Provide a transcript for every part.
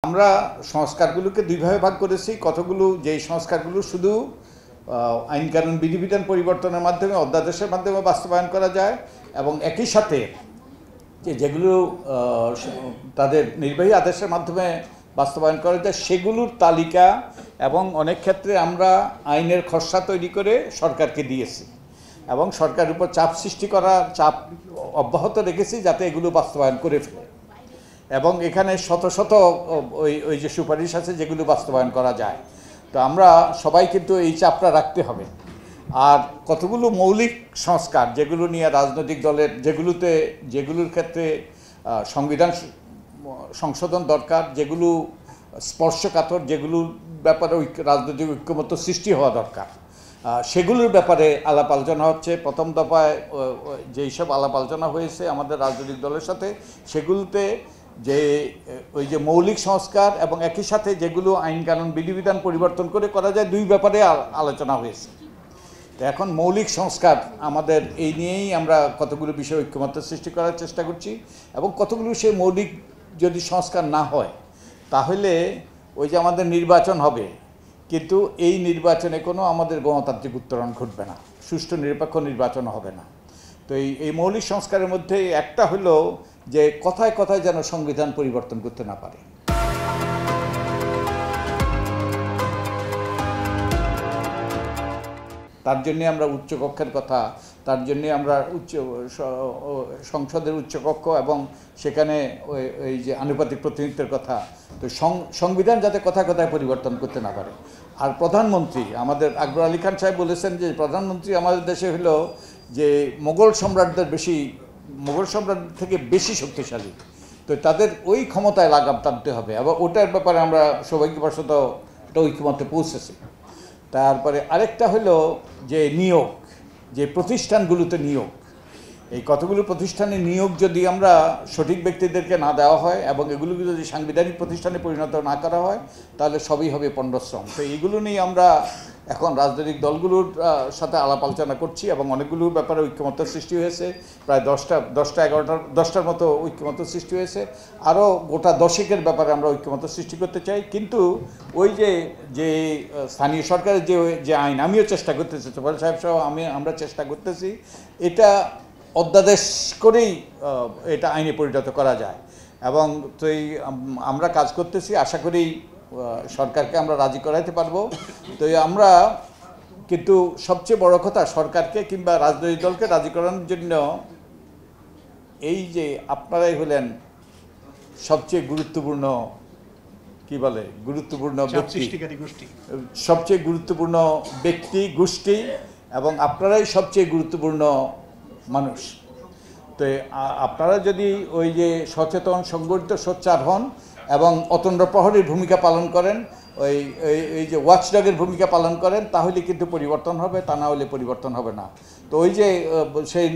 আমরা সংস্কারগুলোকে দুইভাবে ভাগ করেছি। কতগুলো যেই সংস্কারগুলো শুধু আইন কানুন বিধিবিধান পরিবর্তনের মাধ্যমে অধ্যাদেশের মাধ্যমে বাস্তবায়ন করা যায়, এবং একই সাথে যেগুলো তাদের নির্বাহী আদেশের মাধ্যমে বাস্তবায়ন করা যায় সেগুলোর তালিকা, এবং অনেক ক্ষেত্রে আমরা আইনের খসড়া তৈরি করে সরকারকে দিয়েছি এবং সরকারের উপর চাপ সৃষ্টি করার চাপ অব্যাহত রেখেছি যাতে এগুলো বাস্তবায়ন করে ফেলে। এবং এখানে শত শত ওই যে সুপারিশ আছে যেগুলো বাস্তবায়ন করা যায়। তো আমরা সবাই কিন্তু এই চাপটা রাখতে হবে। আর কতগুলো মৌলিক সংস্কার যেগুলো নিয়ে রাজনৈতিক দলের যেগুলোর ক্ষেত্রে সংবিধান সংশোধন দরকার, যেগুলো স্পর্শকাতর, যেগুলোর ব্যাপারে রাজনৈতিক ঐক্যমত্য সৃষ্টি হওয়া দরকার, সেগুলোর ব্যাপারে আলাপ আলোচনা হচ্ছে। প্রথম দফায় যেই সব আলাপ আলোচনা হয়েছে আমাদের রাজনৈতিক দলের সাথে, সেগুলোতে ওই যে মৌলিক সংস্কার এবং একই সাথে যেগুলো আইন কানুন বিধিবিধান পরিবর্তন করে করা যায়, দুই ব্যাপারে আলোচনা হয়েছে। তো এখন মৌলিক সংস্কার আমাদের এই নিয়েই আমরা কতগুলো বিষয় ঐক্যমত্য সৃষ্টি করার চেষ্টা করছি, এবং কতগুলো সেই মৌলিক যদি সংস্কার না হয় তাহলে ওই যে আমাদের নির্বাচন হবে, কিন্তু এই নির্বাচনে কোনো আমাদের গণতান্ত্রিক উত্তরণ ঘটবে না, সুষ্ঠু নিরপেক্ষ নির্বাচন হবে না। তো এই মৌলিক সংস্কারের মধ্যে একটা হলো যে কথায় কথায় যেন সংবিধান পরিবর্তন করতে না পারে। তার জন্যে আমরা উচ্চকক্ষের কথা, তার জন্যে আমরা সংসদের উচ্চকক্ষ এবং সেখানে ওই যে আনুপাতিক প্রতিনিধিত্বের কথা। তো সংবিধান যাতে কথায় কথায় পরিবর্তন করতে না পারে। আর প্রধানমন্ত্রী আমাদের আকবর আলী খান সাহেব বলেছেন যে প্রধানমন্ত্রী আমাদের দেশে হলো যে মোগল সম্রাট থেকে বেশি শক্তিশালী। তো তাদের ওই ক্ষমতায় লাগাম টানতে হবে, এবং ওটার ব্যাপারে আমরা সৌভাগ্যবশত একটা ঐক্যমত্যে পৌঁছেছি। তারপরে আরেকটা হলো যে নিয়োগ, যে প্রতিষ্ঠানগুলোতে নিয়োগ, এই কতগুলো প্রতিষ্ঠানে নিয়োগ যদি আমরা সঠিক ব্যক্তিদেরকে না দেওয়া হয় এবং এগুলোকে যদি সাংবিধানিক প্রতিষ্ঠানে পরিণত না করা হয় তাহলে সবই হবে পণ্ডশ্রম। তো এইগুলো নিয়ে আমরা এখন রাজনৈতিক দলগুলোর সাথে আলাপ আলোচনা করছি, এবং ওইগুলো ব্যাপারে ঐক্যমত্য সৃষ্টি হয়েছে। প্রায় 10টার মতো ঐক্যমত্য সৃষ্টি হয়েছে। আরও গোটা 10-এর ব্যাপারে আমরা ঐক্যমত্য সৃষ্টি করতে চাই। কিন্তু ওই যে স্থানীয় সরকারের যে আইন, আমিও চেষ্টা করতেছি, তোফায়েল সাহেব সহ আমরা চেষ্টা করতেছি এটা অধ্যাদেশ করেই এটা আইনে পরিণত করা যায়। এবং তো আমরা কাজ করতেছি, আশা করি সরকারকে আমরা রাজি করাইতে পারবো। তো আমরা কিন্তু সবচেয়ে বড় কথা, সরকারকে কিংবা রাজনৈতিক দলকে রাজি করানোর জন্য এই যে আপনারাই হলেন সবচেয়ে গুরুত্বপূর্ণ ব্যক্তি, সবচেয়ে গুরুত্বপূর্ণ ব্যক্তি গোষ্ঠী, এবং আপনারাই সবচেয়ে গুরুত্বপূর্ণ মানুষ। তো আপনারা যদি ওই যে সচেতন, সংগঠিত, সোচ্চার হন এবং অতন্দ্র প্রহরীর ভূমিকা পালন করেন, ওই যে ওয়াচডগের ভূমিকা পালন করেন, তাহলে কিন্তু পরিবর্তন হবে, তা না হলে পরিবর্তন হবে না। তো ওই যে সেই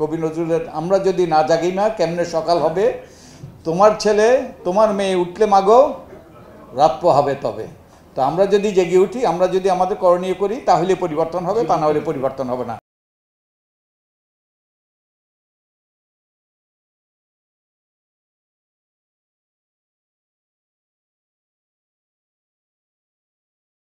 কবি নজরুলের আমরা যদি না জাগি না কেমনে সকাল হবে, তোমার ছেলে তোমার মেয়ে উঠলে মাগো রাত পোহাবে তবে। তো আমরা যদি জেগে উঠি, আমরা যদি আমাদের করণীয় করি তাহলে পরিবর্তন হবে, তা না হলে পরিবর্তন হবে না।